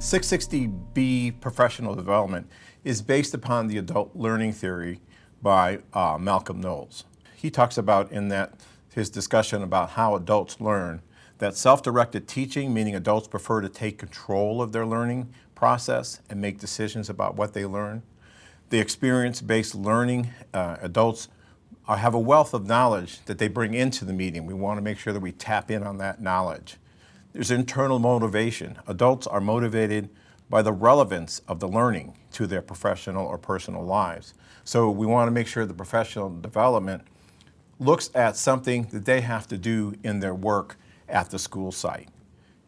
660B professional development is based upon the adult learning theory by Malcolm Knowles. He talks about in that his discussion about how adults learn that self-directed teaching, meaning adults prefer to take control of their learning process and make decisions about what they learn. The experience-based learning, adults have a wealth of knowledge that they bring into the meeting. We want to make sure that we tap in on that knowledge. There's internal motivation. Adults are motivated by the relevance of the learning to their professional or personal lives. So we want to make sure the professional development looks at something that they have to do in their work at the school site.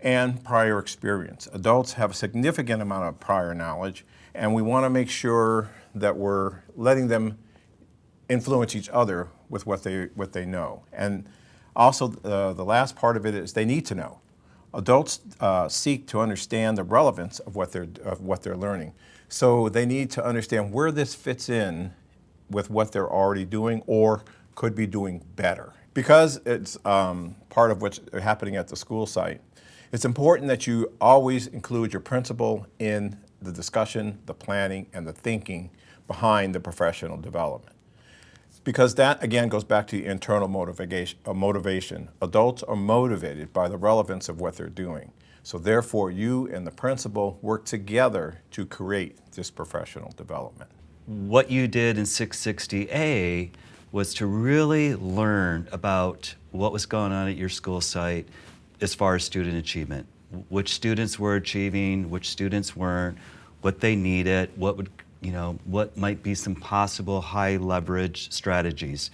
And prior experience. Adults have a significant amount of prior knowledge, and we want to make sure that we're letting them influence each other with what they know. And also the last part of it is they need to know. Adults seek to understand the relevance of what they're learning. So they need to understand where this fits in with what they're already doing or could be doing better. Because it's part of what's happening at the school site, it's important that you always include your principal in the discussion, the planning, and the thinking behind the professional development. Because that, again, goes back to internal motivation. Adults are motivated by the relevance of what they're doing. So therefore, you and the principal work together to create this professional development. What you did in 660A was to really learn about what was going on at your school site as far as student achievement. Which students were achieving, which students weren't, what they needed, what might be some possible high leverage strategies.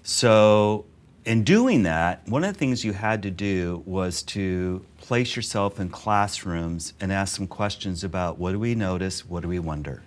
So in doing that, one of the things you had to do was to place yourself in classrooms and ask some questions about what do we notice, what do we wonder.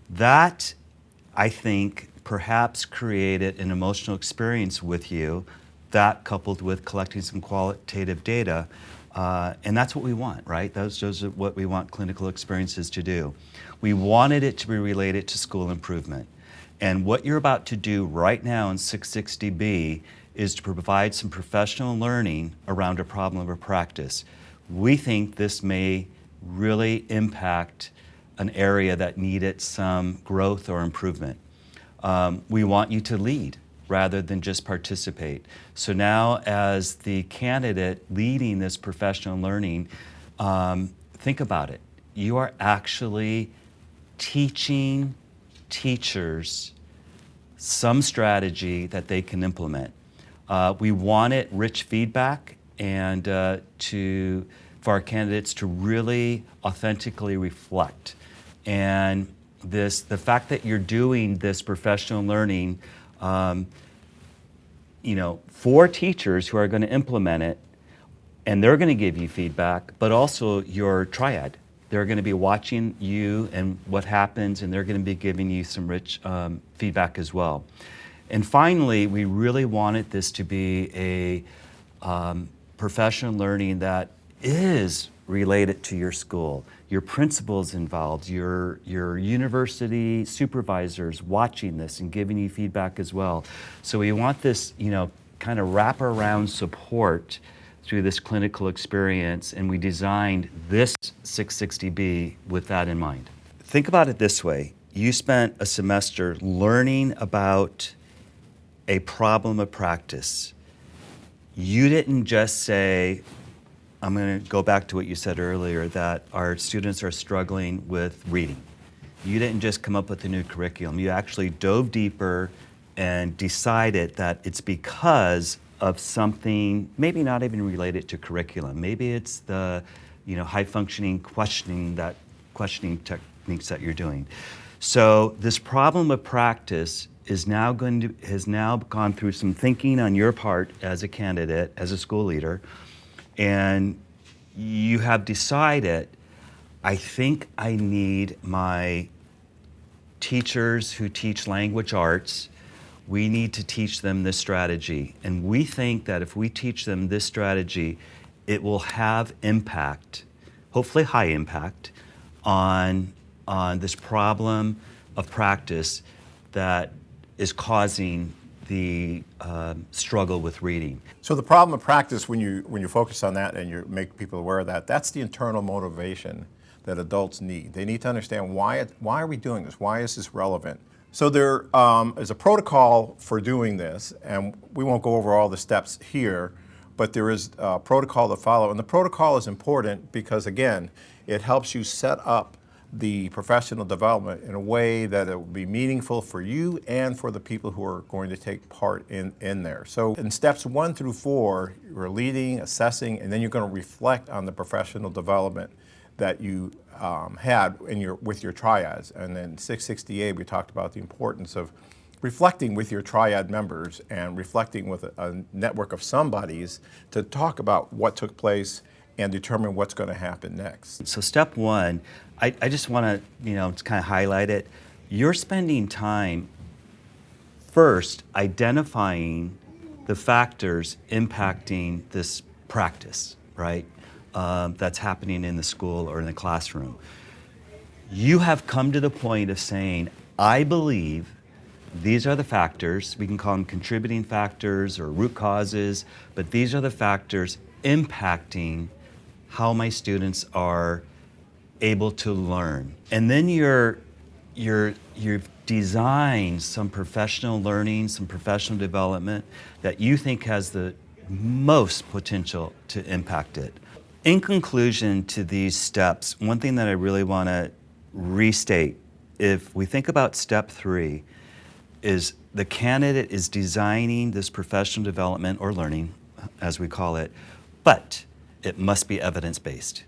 That, I think, perhaps created an emotional experience with you, that coupled with collecting some qualitative data, and that's what we want, right? Those are what we want clinical experiences to do. We wanted it to be related to school improvement. And what you're about to do right now in 660B is to provide some professional learning around a problem or practice. We think this may really impact an area that needed some growth or improvement. We want you to lead rather than just participate. So now as the candidate leading this professional learning, think about it. You are actually teaching teachers some strategy that they can implement. We wanted rich feedback and for our candidates to really authentically reflect. And the fact that you're doing this professional learning for teachers who are going to implement it, and they're going to give you feedback, but also your triad. They're going to be watching you and what happens, and they're going to be giving you some rich feedback as well. And finally, we really wanted this to be a professional learning that is related to your school. Your principals involved, your university supervisors watching this and giving you feedback as well. So we want this, kind of wraparound support through this clinical experience, and we designed this 660B with that in mind. Think about it this way. You spent a semester learning about a problem of practice. You didn't just say, I'm going to go back to what you said earlier, that our students are struggling with reading. You didn't just come up with a new curriculum. You actually dove deeper and decided that it's because of something maybe not even related to curriculum. Maybe it's the high-functioning questioning techniques that you're doing. So this problem of practice has now gone through some thinking on your part as a candidate, as a school leader, and you have decided, I think I need my teachers who teach language arts, we need to teach them this strategy. And we think that if we teach them this strategy, it will have impact, hopefully high impact, on this problem of practice that is causing the struggle with reading. So the problem of practice, when you focus on that and you make people aware of that, that's the internal motivation that adults need. They need to understand why are we doing this? Why is this relevant? So there is a protocol for doing this, and we won't go over all the steps here, but there is a protocol to follow. And the protocol is important because, again, it helps you set up the professional development in a way that it will be meaningful for you and for the people who are going to take part in there. So in steps 1 through 4, you're leading, assessing, and then you're going to reflect on the professional development that you had with your triads. And then 668, we talked about the importance of reflecting with your triad members and reflecting with a network of somebodies to talk about what took place and determine what's going to happen next. So step 1, I just want to, to kind of highlight it. You're spending time first identifying the factors impacting this practice, right? That's happening in the school or in the classroom. You have come to the point of saying, I believe these are the factors. We can call them contributing factors or root causes, but these are the factors impacting how my students are able to learn. And then you've designed some professional learning, some professional development that you think has the most potential to impact it. In conclusion to these steps, one thing that I really want to restate, if we think about step 3, is the candidate is designing this professional development or learning, as we call it, but it must be evidence-based.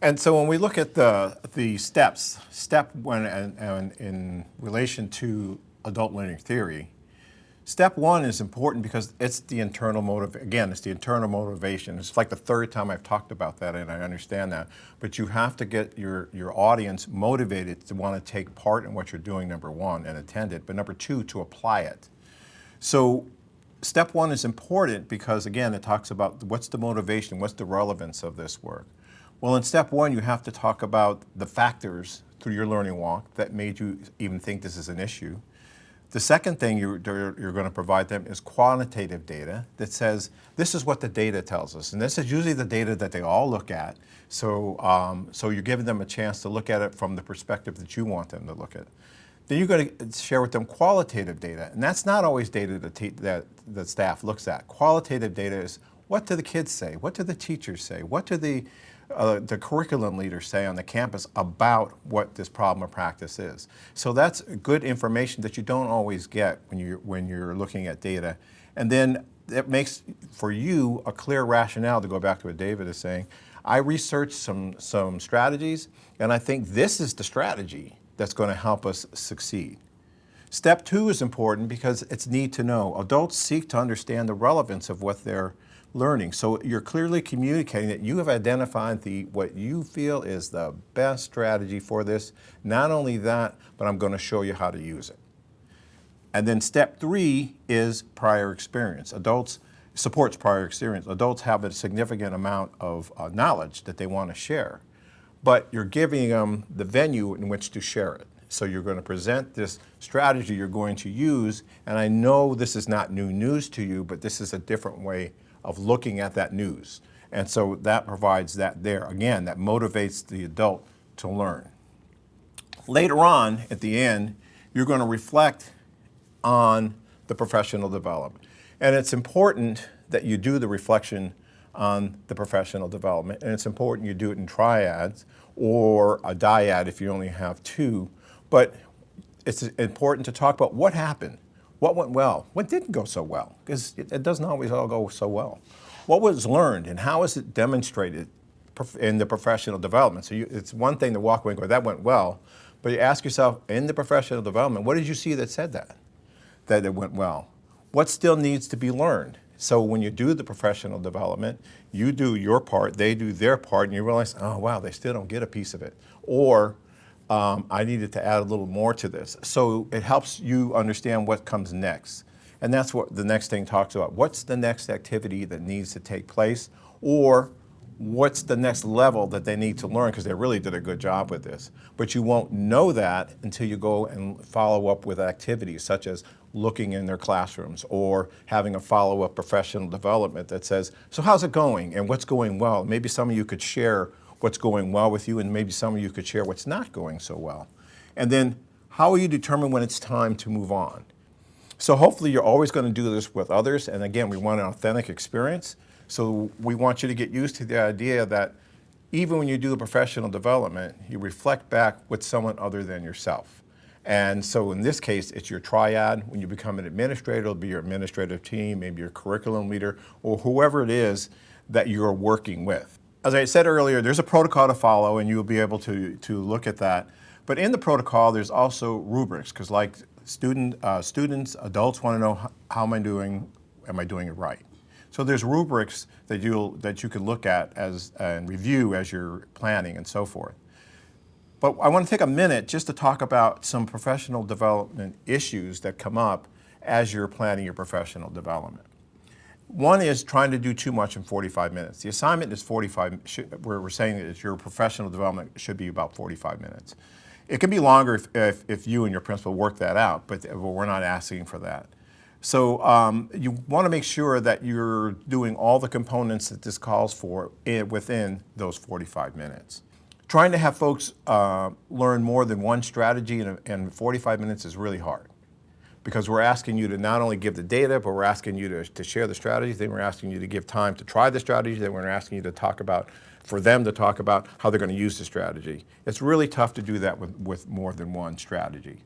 And so when we look at the steps, step 1 and in relation to adult learning theory, step 1 is important because it's the internal it's the internal motivation. It's like the 3rd time I've talked about that, and I understand that. But you have to get your audience motivated to want to take part in what you're doing, number 1, and attend it, but number 2, to apply it. So step 1 is important because, again, it talks about what's the motivation, what's the relevance of this work. Well, in step 1, you have to talk about the factors through your learning walk that made you even think this is an issue. The second thing you're going to provide them is quantitative data that says, this is what the data tells us. And this is usually the data that they all look at. So, so you're giving them a chance to look at it from the perspective that you want them to look at it. Then you're going to share with them qualitative data. And that's not always data that the staff looks at. Qualitative data is, what do the kids say? What do the teachers say? What do the curriculum leaders say on the campus about what this problem of practice is? So that's good information that you don't always get when you're looking at data. And then it makes for you a clear rationale, to go back to what David is saying. I researched some strategies, and I think this is the strategy that's going to help us succeed. Step 2 is important because it's need to know. Adults seek to understand the relevance of what they're learning. So you're clearly communicating that you have identified what you feel is the best strategy for this. Not only that, but I'm going to show you how to use it. And then step 3 is prior experience. Supports prior experience. Adults have a significant amount of knowledge that they want to share, but you're giving them the venue in which to share it. So you're going to present this strategy you're going to use, and I know this is not new news to you, but this is a different way of looking at that news. And so that provides that there. Again, that motivates the adult to learn. Later on, at the end, you're going to reflect on the professional development. And it's important that you do the reflection on the professional development, and it's important you do it in triads or a dyad if you only have 2. But it's important to talk about what happened. What went well? What didn't go so well? Because it doesn't always all go so well. What was learned and how is it demonstrated in the professional development? So it's one thing to walk away and go, that went well, but you ask yourself, in the professional development, what did you see that said that it went well? What still needs to be learned? So when you do the professional development, you do your part, they do their part, and you realize, oh wow, they still don't get a piece of it. Or I needed to add a little more to this. So it helps you understand what comes next. And that's what the next thing talks about. What's the next activity that needs to take place? Or what's the next level that they need to learn, because they really did a good job with this. But you won't know that until you go and follow up with activities such as, looking in their classrooms or having a follow-up professional development that says, so how's it going and what's going well? Maybe some of you could share what's going well with you, and maybe some of you could share what's not going so well. And then how will you determine when it's time to move on? So hopefully you're always going to do this with others, and again, we want an authentic experience. So we want you to get used to the idea that even when you do the professional development, you reflect back with someone other than yourself. And so in this case, it's your triad. When you become an administrator, it'll be your administrative team, maybe your curriculum leader, or whoever it is that you're working with. As I said earlier, there's a protocol to follow, and you'll be able to look at that. But in the protocol, there's also rubrics, because like students, adults want to know, how am I doing it right? So there's rubrics that you can look at and review as you're planning and so forth. But I want to take a minute just to talk about some professional development issues that come up as you're planning your professional development. One is trying to do too much in 45 minutes. The assignment is 45, we're saying that your professional development should be about 45 minutes. It can be longer if you and your principal work that out, but we're not asking for that. So you want to make sure that you're doing all the components that this calls for within those 45 minutes. Trying to have folks learn more than one strategy in 45 minutes is really hard, because we're asking you to not only give the data, but we're asking you to share the strategies, then we're asking you to give time to try the strategies, then we're asking you to talk about, for them to talk about how they're going to use the strategy. It's really tough to do that with more than one strategy.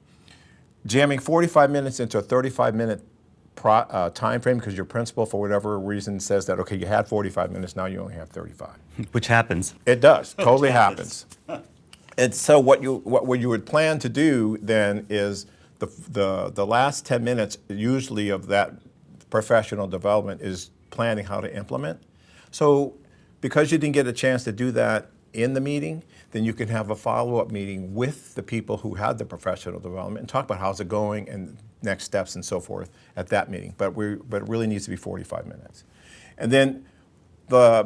Jamming 45 minutes into a 35-minute time frame because your principal, for whatever reason, says that, okay, you had 45 minutes, now you only have 35. Which happens. It does, totally happens. And so what you would plan to do then is the last 10 minutes usually of that professional development is planning how to implement. So because you didn't get a chance to do that in the meeting, then you can have a follow-up meeting with the people who had the professional development and talk about how's it going and next steps and so forth at that meeting. But it really needs to be 45 minutes. And then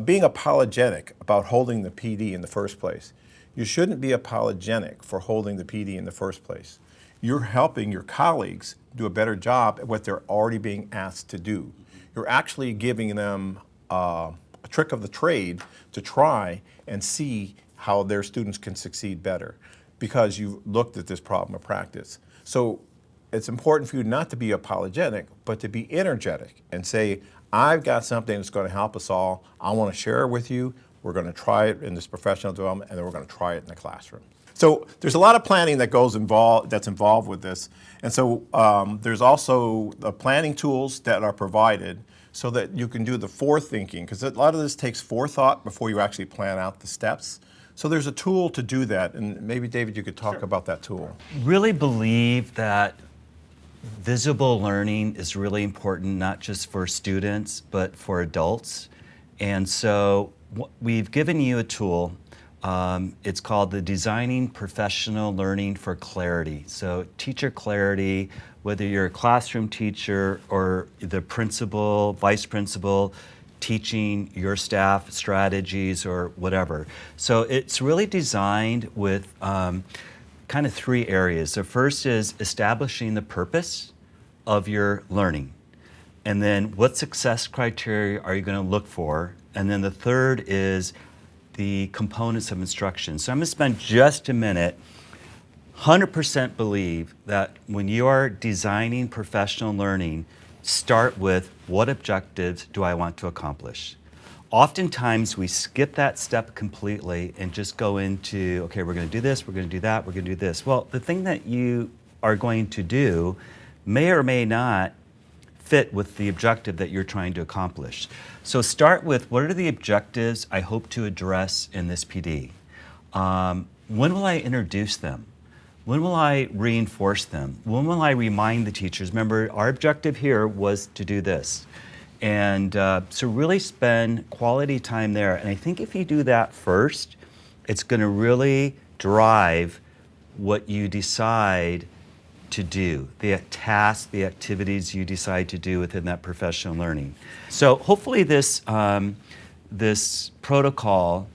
being apologetic about holding the PD in the first place. You shouldn't be apologetic for holding the PD in the first place. You're helping your colleagues do a better job at what they're already being asked to do. You're actually giving them a trick of the trade to try and see how their students can succeed better because you've looked at this problem of practice. So it's important for you not to be apologetic, but to be energetic and say, I've got something that's going to help us all. I want to share it with you. We're going to try it in this professional development, and then we're going to try it in the classroom. So there's a lot of planning that's involved with this. And so there's also the planning tools that are provided so that you can do the forethinking, because a lot of this takes forethought before you actually plan out the steps. So there's a tool to do that, and maybe David, you could talk about that tool. Really believe that visible learning is really important, not just for students, but for adults. And so we've given you a tool. It's called the Designing Professional Learning for Clarity. So teacher clarity, whether you're a classroom teacher or the principal, vice principal, teaching your staff strategies or whatever. So it's really designed with kind of three areas. The first is establishing the purpose of your learning. And then what success criteria are you going to look for? And then the third is the components of instruction. So I'm going to spend just a minute. 100% believe that when you are designing professional learning, start with what objectives do I want to accomplish? Oftentimes we skip that step completely and just go into, okay, we're going to do this, we're going to do that, we're going to do this. Well, the thing that you are going to do may or may not fit with the objective that you're trying to accomplish. So start with, what are the objectives I hope to address in this PD? When will I introduce them? When will I reinforce them? When will I remind the teachers? Remember, our objective here was to do this. And so really spend quality time there. And I think if you do that first, it's going to really drive what you decide to do, the tasks, the activities you decide to do within that professional learning. So hopefully this protocol,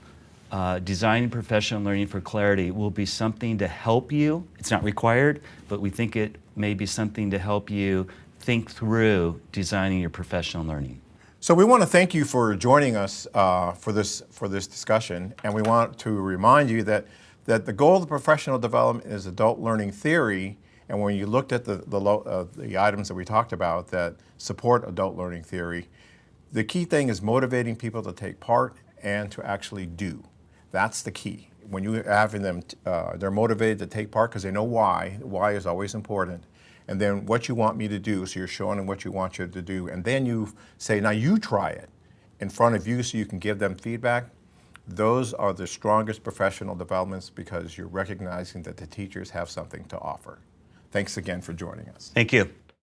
Designing Professional Learning for Clarity, will be something to help you. It's not required, but we think it maybe something to help you think through designing your professional learning. So we want to thank you for joining us for this discussion, and we want to remind you that the goal of professional development is adult learning theory. And when you looked at the items that we talked about that support adult learning theory, the key thing is motivating people to take part and to actually do. That's the key. When you having them, they're motivated to take part because they know why. Why is always important. And then what you want me to do, so you're showing them what you want you to do. And then you say, now you try it in front of you so you can give them feedback. Those are the strongest professional developments because you're recognizing that the teachers have something to offer. Thanks again for joining us. Thank you.